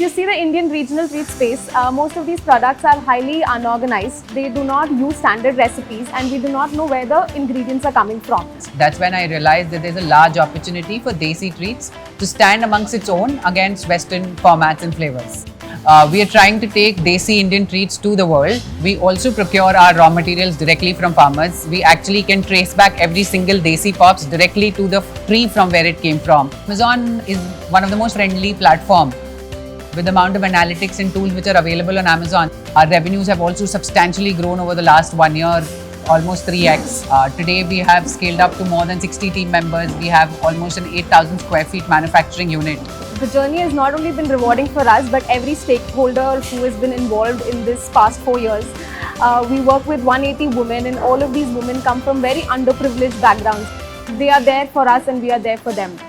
you see the Indian regional treat space, most of these products are highly unorganized. They do not use standard recipes and we do not know where the ingredients are coming from. That's when I realized that there's a large opportunity for Desi treats to stand amongst its own against Western formats and flavors. We are trying to take Desi Indian treats to the world. We also procure our raw materials directly from farmers. We actually can trace back every single Desi pops directly to the tree from where it came from. Amazon is one of the most friendly platforms. With the amount of analytics and tools which are available on Amazon, our revenues have also substantially grown over the last 1 year, almost 3x. Today we have scaled up to more than 60 team members. We have almost an 8,000 square feet manufacturing unit. The journey has not only been rewarding for us, but every stakeholder who has been involved in this past 4 years. We work with 180 women, and all of these women come from very underprivileged backgrounds. They are there for us and we are there for them.